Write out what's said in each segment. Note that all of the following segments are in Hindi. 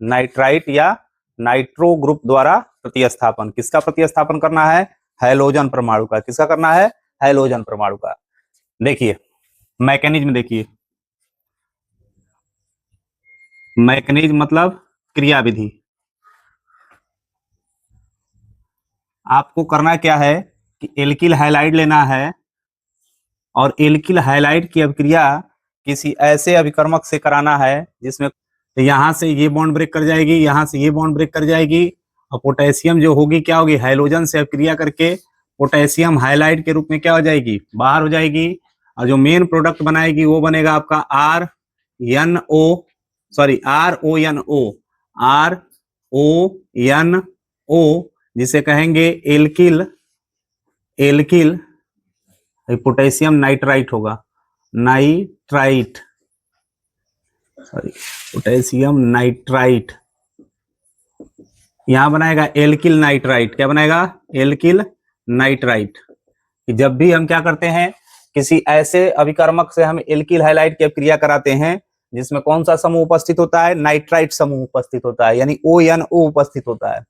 नाइट्राइट या नाइट्रो ग्रुप द्वारा प्रतिस्थापन। किसका प्रतिस्थापन करना है? हैलोजन परमाणु का। किसका करना है? हैलोजन परमाणु का। देखिए मैकेनिज्म, देखिए मैकेनिज्म मतलब क्रियाविधि। आपको करना क्या है कि एल्किल हैलाइड लेना है और एल्किल हैलाइड की अभिक्रिया किसी ऐसे अभिकर्मक से कराना है जिसमें यहां से ये बॉन्ड ब्रेक कर जाएगी, यहां से ये बॉन्ड ब्रेक कर जाएगी, और पोटेशियम जो होगी क्या होगी? हैलोजन से अभिक्रिया करके पोटेशियम हाइलाइड के रूप में क्या हो जाएगी? बाहर हो जाएगी। और जो मेन प्रोडक्ट बनाएगी वो बनेगा आपका आर ओ एन ओ, जिसे कहेंगे एल्किल पोटेशियम नाइट्राइट होगा, पोटेशियम नाइट्राइट। यहां बनाएगा एल्किल नाइट्राइट। क्या बनाएगा? Alkyl nitrite. जब भी हम क्या करते हैं, किसी ऐसे अभिकर्मक से हम एल्किल हैलाइड की क्रिया कराते हैं जिसमें कौन सा समूह उपस्थित होता है? नाइट्राइट समूह उपस्थित होता है, यानी ONO उपस्थित होता है।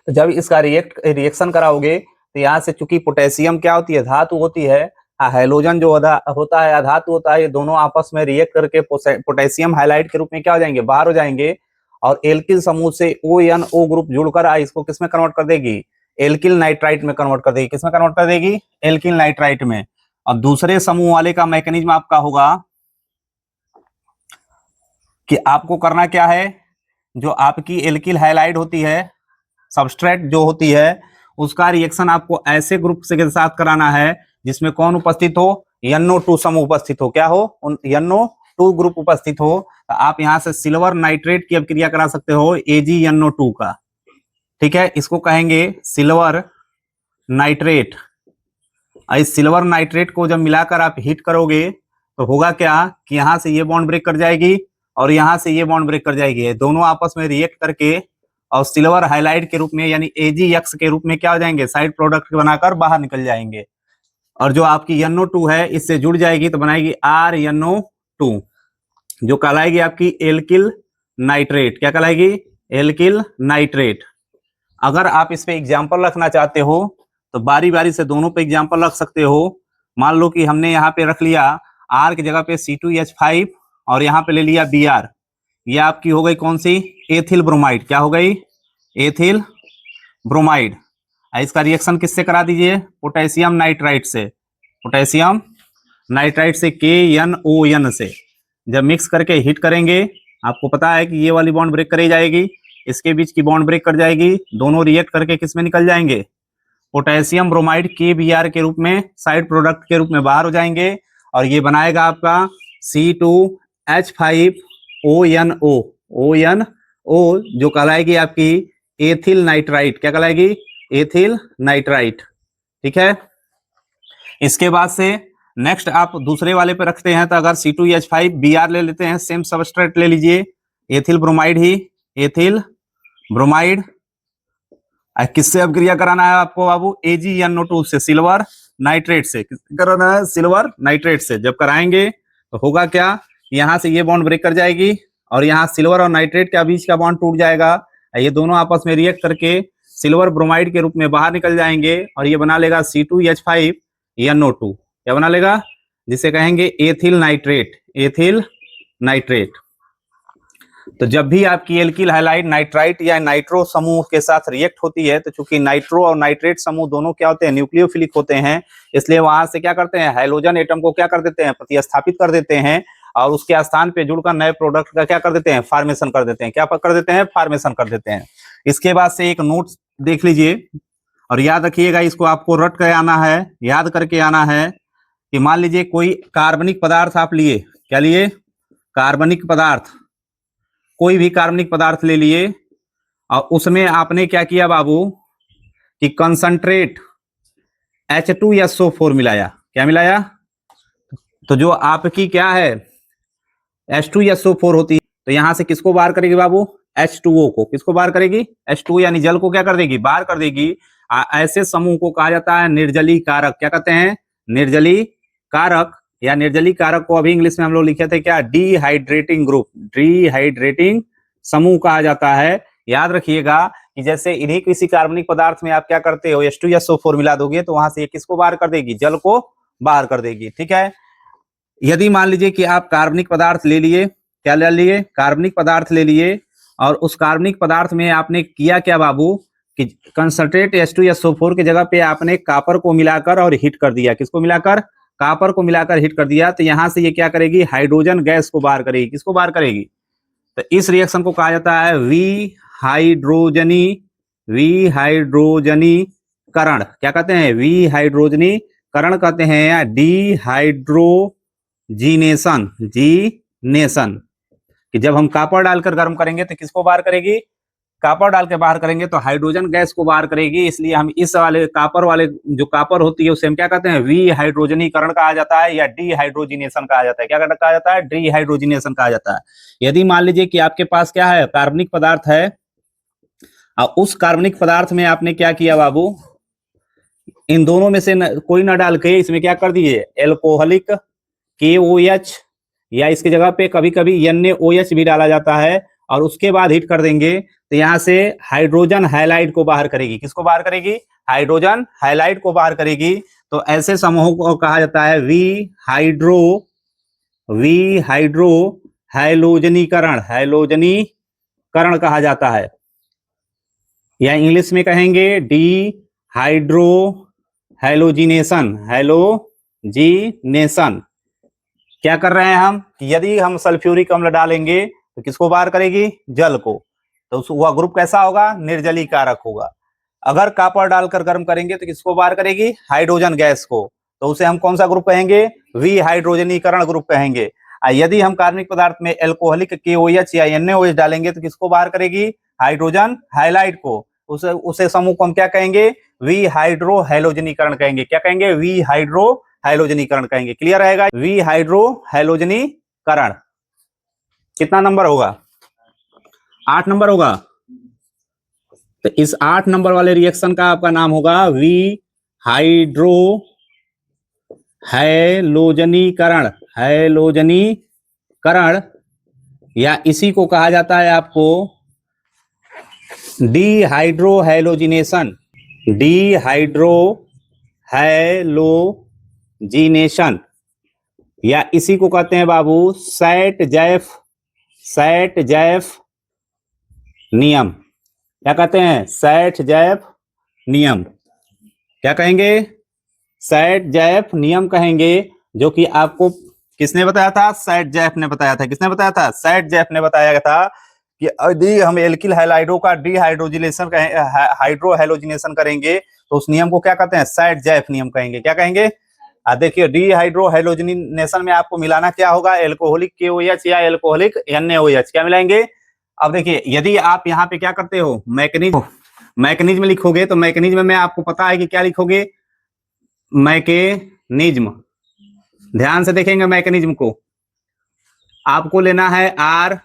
तो जब इसका रिएक्शन कराओगे तो यहाँ से चूंकि पोटेशियम क्या होती है? धातु होती है। हैलोजन जो होता है अधातु होता है। ये दोनों आपस में रिएक्ट करके पोटेशियम हाइलाइड के रूप में क्या हो जाएंगे? बाहर हो जाएंगे। और एल्किल समूह से ONO ग्रुप जुड़कर इसको किसमें कन्वर्ट कर देगी? एल्किल नाइट्राइट में कन्वर्ट कर देगी। किसमें कन्वर्ट कर देगी? एल्किल नाइट्राइट में। और दूसरे समूह वाले का मैकेनिज्म आपका होगा कि आपको करना क्या है, जो आपकी एल्किल हैलाइड होती है, सबस्ट्रेट जो होती है, उसका रिएक्शन आपको ऐसे ग्रुप से के साथ कराना है जिसमें कौन उपस्थित हो? NO2 समूह उपस्थित हो। क्या हो? NO2 ग्रुप उपस्थित हो। तो आप यहां से सिल्वर नाइट्रेट की अभिक्रिया करा सकते हो AgNO2 का। ठीक है, इसको कहेंगे सिल्वर नाइट्रेट। इस सिल्वर नाइट्रेट को जब मिलाकर आप हीट करोगे तो होगा क्या कि यहां से ये बॉन्ड ब्रेक कर जाएगी और यहां से ये बॉन्ड ब्रेक कर जाएगी। दोनों आपस में रिएक्ट करके और सिल्वर हाइलाइड के रूप में यानी AgX के रूप में क्या हो जाएंगे? साइड प्रोडक्ट बनाकर बाहर निकल जाएंगे। और जो आपकी NO2 है इससे जुड़ जाएगी तो बनाएगी RNO2, जो कहलाएगी आपकी एल्किल नाइट्रेट। क्या कहलाएगी? Alkyl nitrate. अगर आप इस पे एग्जाम्पल रखना चाहते हो तो बारी बारी से दोनों पे एग्जाम्पल रख सकते हो। मान लो कि हमने यहाँ पे रख लिया R की जगह पे C2H5 और यहाँ पे ले लिया Br। ये आपकी हो गई कौन सी? Ethyl bromide. क्या हो गई? Ethyl bromide. इसका रिएक्शन किससे करा दीजिए? पोटेशियम नाइट्राइट से। पोटेशियम नाइट्राइट से KNON से जब मिक्स करके हीट करेंगे, आपको पता है कि ये वाली बॉन्ड ब्रेक करी जाएगी, इसके बीच की बॉन्ड ब्रेक कर जाएगी, दोनों रिएक्ट करके किस में निकल जाएंगे? पोटेशियम ब्रोमाइड KBr के रूप में साइड प्रोडक्ट के रूप में बाहर हो जाएंगे। और ये बनाएगा आपका C2H5ONO जो कहलाएगी आपकी एथिल नाइट्राइट। क्या कहलाएगी? Ethyl nitrite. ठीक है, इसके बाद से नेक्स्ट आप दूसरे वाले पे रखते हैं तो अगर C2H5Br ले लेते हैं, सेम सबस्ट्रेट ले लीजिए, एथिल ब्रोमाइड ही, एथिल ब्रोमाइड। किससे अभिक्रिया कराना है आपको बाबू? AgNO2 से, सिल्वर नाइट्रेट से। कराना है सिल्वर नाइट्रेट से। जब कराएंगे तो होगा क्या? यहां से ये बॉन्ड ब्रेक कर जाएगी और यहाँ सिल्वर और नाइट्रेट के बीच का बॉन्ड टूट जाएगा। ये दोनों आपस में रिएक्ट करके सिल्वर ब्रोमाइड के रूप में बाहर निकल जाएंगे और ये बना लेगा C2H5NO2। क्या बना लेगा? जिसे कहेंगे एथिल नाइट्रेट। Ethyl nitrate. तो जब भी आपकी एल्किल हैलाइड नाइट्राइट या नाइट्रो समूह के साथ रिएक्ट होती है तो चूंकि नाइट्रो और नाइट्रेट समूह दोनों क्या होते हैं? न्यूक्लियोफिलिक होते हैं। इसलिए वहां से क्या करते हैं? हाइड्रोजन एटम को क्या कर देते हैं? प्रतिस्थापित कर देते हैं और उसके स्थान पे जुड़कर नए प्रोडक्ट का क्या कर देते हैं? फॉर्मेशन कर देते हैं। क्या कर देते हैं? फॉर्मेशन कर देते हैं। इसके बाद से एक नोट देख लीजिए और याद रखिएगा, इसको आपको रट के आना है, याद करके आना है कि मान लीजिए कोई कार्बनिक पदार्थ आप लिए। क्या लिए? कार्बनिक पदार्थ। कोई भी कार्बनिक पदार्थ ले लिए और उसमें आपने क्या किया बाबू कि कंसंट्रेट H2SO4 मिलाया। क्या मिलाया? तो जो आपकी क्या है H2SO4 होती है, तो यहां से किसको बाहर करेगी बाबू? H2O को। किसको बाहर करेगी? H2 यानी जल को क्या कर देगी? बाहर कर देगी। ऐसे समूह को कहा जाता है निर्जली कारक। क्या कहते हैं? निर्जली कारक। या निर्जली कारक को अभी इंग्लिश में हम लोग लिखे थे क्या? Dehydrating group. डिहाइड्रेटिंग समूह कहा जाता है। याद रखिएगा कि जैसे इन्हीं किसी कार्बनिक पदार्थ में आप क्या करते हो, H2SO4 मिला दोगे तो वहां से ये किसको बाहर कर देगी, जल को बाहर कर देगी। ठीक है, यदि मान लीजिए कि आप कार्बनिक पदार्थ ले लिए, क्या ले लिए, कार्बनिक पदार्थ ले लिए, और उस कार्बनिक पदार्थ में आपने किया क्या बाबू कि कंसंट्रेट H2SO4 की जगह पे आपने कापर को मिलाकर और हीट कर दिया। किसको मिलाकर, कापर को मिलाकर हीट कर दिया, तो यहां से ये क्या करेगी, हाइड्रोजन गैस को बाहर करेगी। किसको बाहर करेगी, तो इस रिएक्शन को कहा जाता है विहाइड्रोजनीकरण। क्या कहते हैं, विहाइड्रोजनीकरण कहते हैं, या जीनेशन। कि जब हम कापर डालकर गर्म करेंगे तो किसको बाहर करेगी, कापर डाल के बाहर करेंगे तो हाइड्रोजन गैस को बाहर करेगी। इसलिए हम इस वाले जो कापर होती है उसे हम क्या कहते हैं, विहाइड्रोजनीकरण कहा जाता है या डिहाइड्रोजिनेशन कहा जाता है। क्या कहा जाता है, डिहाइड्रोजिनेशन कहा जाता है। यदि मान लीजिए कि आपके पास क्या है, कार्बनिक पदार्थ है, और उस कार्बनिक पदार्थ में आपने क्या किया बाबू, इन दोनों में से कोई ना डाल के इसमें क्या कर दिए, एल्कोहलिक KOH, या इसकी जगह पे कभी कभी NaOH भी डाला जाता है, और उसके बाद हीट कर देंगे तो यहाँ से हाइड्रोजन हैलाइड को बाहर करेगी। किसको बाहर करेगी, हाइड्रोजन हैलाइड को बाहर करेगी। तो ऐसे समूहों को कहा जाता है विहाइड्रो हैलोजनीकरण कहा जाता है, या इंग्लिश में कहेंगे डिहाइड्रो हैलोजिनेशन। क्या कर रहे हैं हम कि यदि हम सल्फ्यूरिक अम्ल डालेंगे तो किसको बाहर करेगी, जल को, तो वह ग्रुप कैसा होगा, निर्जलीकारक होगा। अगर कापर डालकर गर्म करेंगे तो किसको बाहर करेगी, हाइड्रोजन गैस को, तो उसे हम कौन सा ग्रुप कहेंगे, विहाइड्रोजनीकरण ग्रुप कहेंगे। यदि हम कार्बनिक पदार्थ में एल्कोहलिक KOH या NaOH डालेंगे तो किसको बाहर करेगी, हाइड्रोजन हैलाइड को, उसे समूह को हम क्या कहेंगे, विहाइड्रो हैलोजनीकरण कहेंगे। क्या कहेंगे, विहाइड्रो हैलोजनीकरण कहेंगे। क्लियर रहेगा, विहाइड्रो हैलोजनीकरण। कितना नंबर होगा, 8 नंबर होगा। तो इस 8 नंबर वाले रिएक्शन का आपका नाम होगा विहाइड्रो हैलोजनीकरण, या इसी को कहा जाता है आपको डिहाइड्रोहैलोजिनेशन, या इसी को कहते हैं बाबू सैट-जैफ नियम। क्या कहते हैं, सैट-जैफ नियम। क्या कहेंगे, सैट-जैफ नियम कहेंगे, जो कि आपको किसने बताया था, सैट-जैफ ने बताया था। किसने बताया था, सैट-जैफ ने बताया था कि यदि हम एल्किल हैलाइडों का हाइड्रोहैलोजिनेशन करेंगे तो उस नियम को क्या कहते हैं, सैट-जैफ नियम कहेंगे। क्या कहेंगे, देखिए डिहाइड्रोहैलोजिनेशन में आपको मिलाना क्या होगा, एल्कोहलिक KOH या एल्कोहलिक NaOH। क्या मिलाएंगे, अब देखिए यदि आप यहाँ पे क्या करते हो, मैकेनिज्म लिखोगे तो मैकेनिज्म में आपको पता है कि क्या लिखोगे, मैकेनिज्म। ध्यान से देखेंगे मैकेनिज्म को, आपको लेना है R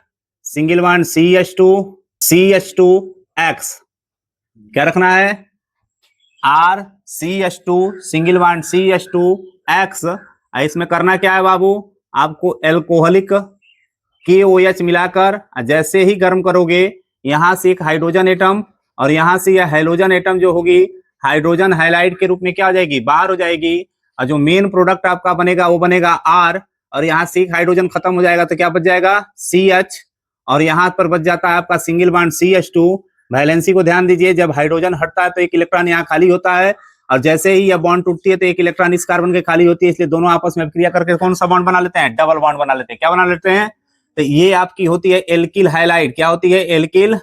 सिंगल बॉन्ड CH2X। क्या रखना है, R CH2 single bond CH2X। इसमें करना क्या है बाबू, आपको एल्कोहलिक KOH मिलाकर जैसे ही गर्म करोगे, यहां से एक हाइड्रोजन एटम और यहां से यह हाइड्रोजन एटम जो होगी हाइड्रोजन हैलाइड के रूप में क्या हो जाएगी, बाहर हो जाएगी, और जो मेन प्रोडक्ट आपका बनेगा वो बनेगा R, और यहाँ से एक हाइड्रोजन खत्म हो जाएगा तो क्या बच जाएगा, CH, और यहाँ पर बच जाता है आपका सिंगल बॉन्ड CH2। वैलेंसी को ध्यान दीजिए, जब हाइड्रोजन हटता है तो एक इलेक्ट्रॉन यहाँ खाली होता है, और जैसे ही यह बॉन्ड टूटती है तो एक इलेक्ट्रॉन इस कार्बन के खाली होती है, इसलिए दोनों आपस में क्रिया करके कौन सा बॉन्ड बना लेते हैं, डबल बॉन्ड बना लेते हैं। क्या बना लेते हैं, तो ये आपकी होती है एल्किल हैलाइड। क्या होती है, एल्किल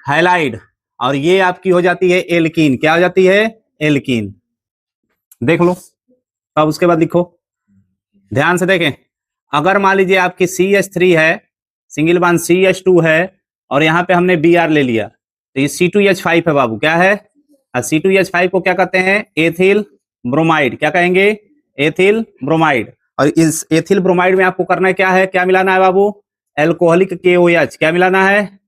हैलाइड, और ये आपकी हो जाती है एल्कीन। क्या हो जाती है, एल्कीन। देख लो, अब उसके बाद लिखो, ध्यान से देखें, अगर मान लीजिए आपकी CH3 है, सिंगल बॉन्ड CH2 है, और यहाँ पे हमने Br ले लिया, तो ये C2H5 है बाबू। क्या है, C2H5 को क्या कहते हैं, एथिल ब्रोमाइड। क्या कहेंगे, एथिल ब्रोमाइड। और इस एथिल ब्रोमाइड में आपको करना क्या है, क्या मिलाना है बाबू, एल्कोहलिक KOH। क्या मिलाना है,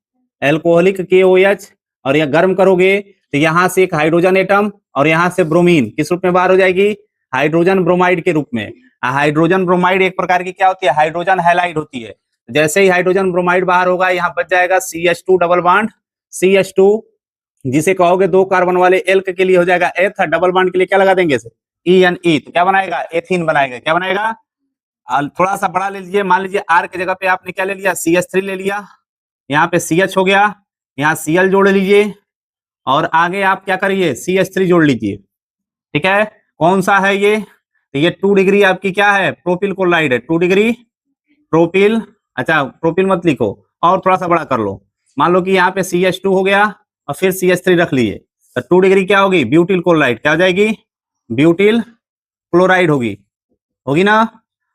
एल्कोहलिक KOH, और यह गर्म करोगे तो यहाँ से एक हाइड्रोजन एटम और यहाँ से ब्रोमीन किस रूप में बाहर हो जाएगी, हाइड्रोजन ब्रोमाइड के रूप में। हाइड्रोजन ब्रोमाइड एक प्रकार की क्या होती है, हाइड्रोजन हैलाइड होती है। जैसे ही हाइड्रोजन ब्रोमाइड बाहर होगा, यहाँ बच जाएगा CH2 डबल बॉन्ड, CH2 जिसे कहोगे 2 कार्बन वाले एल्क के लिए हो जाएगा एथ, डबल बॉन्ड के लिए क्या लगा देंगे ENE, तो क्या बनाएगा, एथीन बनाएगा। क्या बनाएगा, थोड़ा सा बड़ा ले लीजिए, मान लीजिए R के जगह पे आपने क्या ले लिया, CH3 ले लिया, यहाँ पे CH हो गया, यहाँ Cl जोड़ लीजिए और आगे आप क्या करिए, CH3 जोड़ लीजिए। ठीक है, कौन सा है ये, तो ये 2 डिग्री आपकी क्या है, प्रोपिल क्लोराइड है, 2 डिग्री प्रोपिल, अच्छा प्रोपिल मत लिखो और थोड़ा सा बड़ा कर लो, मान लो कि यहाँ पे CH2 हो गया और फिर CH3 रख लिए, तो 2 डिग्री क्या होगी, ब्यूटिल क्लोराइड, क्या हो जाएगी, ब्यूटिल क्लोराइड होगी ना।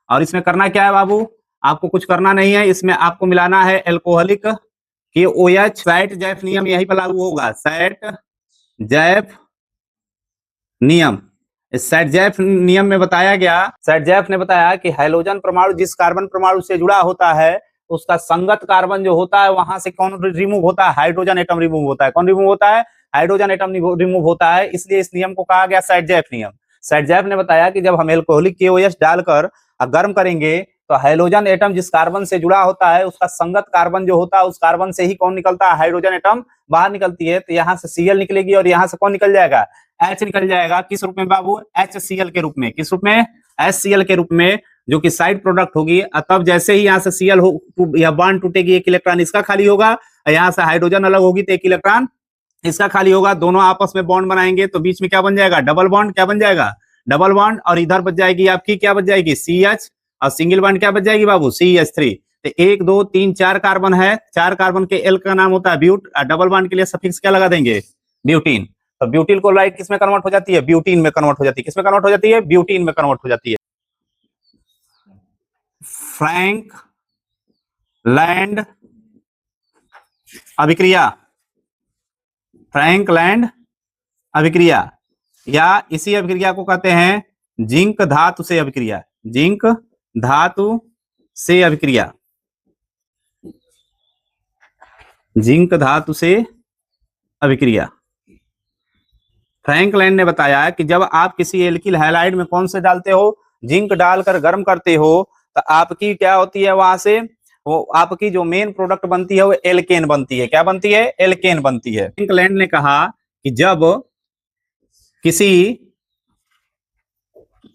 और इसमें करना क्या है बाबू, आपको कुछ करना नहीं है, इसमें आपको मिलाना है एल्कोहलिक कि OH, सैट जैफ नियम यहीं पर लागू होगा, सैट जैफ नियम। इस सैट जैफ नियम में बताया गया, सैट जैफ ने बताया कि हाइड्रोजन परमाणु जिस कार्बन परमाणु से जुड़ा होता है उसका संगत कार्बन जो होता है वहां से कौन रिमूव होता है, हाइड्रोजन एटम रिमूव होता है। कौन रिमूव होता है, हाइड्रोजन एटम रिमूव होता है, इसलिए इस नियम को कहा गया सैट जैफ नियम। सैट जैफ ने बताया कि जब हम एल्कोहलिक KOH डालकर गर्म करेंगे तो हाइड्रोजन एटम जिस कार्बन से जुड़ा होता है उसका संगत कार्बन जो होता है उस कार्बन से ही कौन निकलता है, हाइड्रोजन एटम बाहर निकलती है, तो यहाँ से Cl निकलेगी और यहाँ से कौन निकल जाएगा, H निकल जाएगा। किस रूप में बाबू, HCl के रूप में, किस रूप में, HCl के रूप में, जो कि साइड प्रोडक्ट होगी। तब जैसे ही यहाँ से Cl हो या बॉन्ड टूटेगी, एक इलेक्ट्रॉन इसका खाली होगा, यहाँ से हाइड्रोजन अलग होगी तो एक इलेक्ट्रॉन इसका खाली होगा, दोनों आपस में बॉन्ड बनाएंगे तो बीच में क्या बन जाएगा, डबल बॉन्ड, क्या बन जाएगा, डबल बॉन्ड, और इधर बच जाएगी आपकी क्या बच जाएगी, CH, और सिंगल बॉन्ड क्या बच जाएगी बाबू, CH3। तो 1 2 3 4 कार्बन है, 4 कार्बन के एल का नाम होता है ब्यूट, डबल बॉन्ड के लिए सफिक्स क्या लगा देंगे, ब्यूटीन। तो ब्यूटिल क्लोराइड किस में कन्वर्ट हो जाती है, ब्यूटीन में कन्वर्ट हो जाती है। किस में कन्वर्ट हो जाती है, ब्यूटीन में कन्वर्ट हो जाती है। फ्रैंक लैंड अभिक्रिया, फ्रैंक लैंड अभिक्रिया, या इसी अभिक्रिया को कहते हैं जिंक धातु से अभिक्रिया, जिंक धातु से अभिक्रिया, जिंक धातु से अभिक्रिया। फ्रैंक लैंड ने बताया कि जब आप किसी एल्किल हैलाइड में कौन से डालते हो, जिंक डालकर गर्म करते हो, तो आपकी क्या होती है, वहां से वो आपकी जो मेन प्रोडक्ट बनती है वो एल्केन बनती है। क्या बनती है, एल्केन बनती है। फ्रैंक लैंड ने कहा कि जब किसी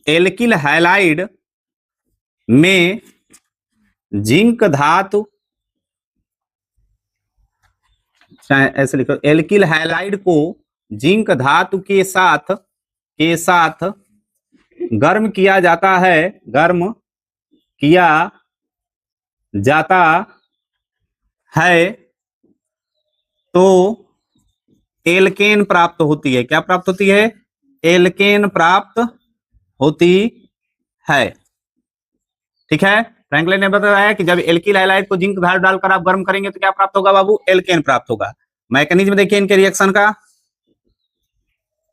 एल्किल हैलाइड में जिंक धातु, ऐसे लिखो, एल्किल हैलाइड को जिंक धातु के साथ गर्म किया जाता है, गर्म किया जाता है तो एल्केन प्राप्त होती है। क्या प्राप्त होती है, एल्केन प्राप्त होती है। ठीक है, फ्रैंकलिन ने बताया कि जब एल्किल हैलाइड को जिंक धातु डालकर आप गर्म करेंगे तो क्या प्राप्त होगा बाबू, एल्केन प्राप्त होगा। मैकेनिज्म देखिए इनके रिएक्शन का।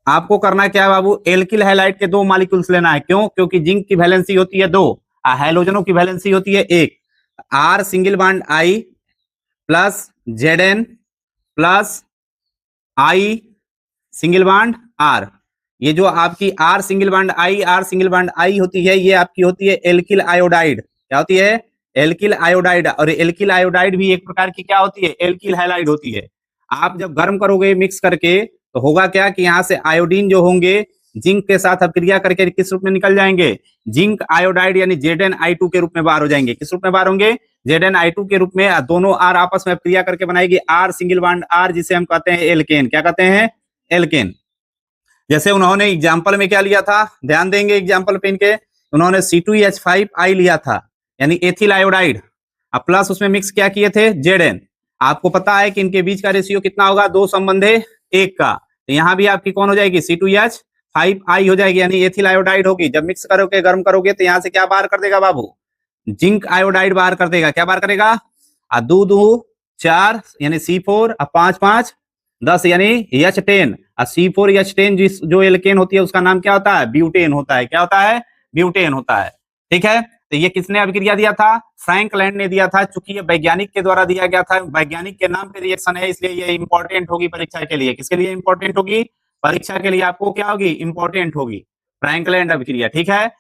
आपको करना क्या है बाबू, एल्किल हैलाइड के 2 मॉलिक्यूल्स लेना है। क्यों, क्योंकि जिंक की वैलेंसी होती है 2, हैलोजनों की वैलेंसी होती है 1। R single bond I plus Zn plus I single bond R, ये जो आपकी R सिंगल बॉन्ड I होती है, ये आपकी होती है एल्किल आयोडाइड। क्या होती है, एल्किल आयोडाइड। और एल्किल आयोडाइड भी एक प्रकार की क्या होती है, एल्किल हैलाइड होती है। आप जब गर्म करोगे मिक्स करके तो होगा क्या कि यहाँ से आयोडीन जो होंगे जिंक के साथ अभिक्रिया करके किस रूप में निकल जाएंगे, जिंक आयोडाइड यानी ZnI2 के रूप में बाहर हो जाएंगे। किस रूप में बाहर होंगे, ZnI2 के रूप में। दोनों R आपस में अभिक्रिया करके बनाएगी R सिंगल बॉन्ड R, जिसे हम कहते हैं एल्केन। क्या कहते हैं, एल्केन। जैसे उन्होंने एग्जाम्पल में क्या लिया था, ध्यान देंगे एग्जाम्पल पे इनके, उन्होंने C2H5I लिया था यानी एथिल आयोडाइड, अब प्लस उसमें मिक्स क्या किए थे, Zn। आपको पता है कि इनके बीच का रेशियो कितना होगा, 2 संबंधे 1 का। तो यहाँ भी आपकी कौन हो जाएगी, C2H5I हो जाएगी यानी एथिल आयोडाइड होगी। जब मिक्स करोगे गर्म करोगे तो यहाँ से क्या बाहर कर देगा बाबू, जिंक आयोडाइड बाहर कर देगा। क्या बाहर करेगा, 2 2 4 यानी C4, 5 5 10 यानी H10, C4H10 जो एल्केन होती है उसका नाम क्या होता है, ब्यूटेन होता है। क्या होता है, ब्यूटेन होता है। ठीक है, तो ये किसने अभिक्रिया दिया था, फ्रैंक लैंड ने दिया था। चूंकि ये वैज्ञानिक के द्वारा दिया गया था, वैज्ञानिक के नाम पे रिएक्शन है, इसलिए ये इंपॉर्टेंट होगी परीक्षा के लिए। किसके लिए इंपॉर्टेंट होगी, परीक्षा के लिए आपको क्या होगी, इंपॉर्टेंट होगी फ्रैंक लैंड अभिक्रिया। ठीक है,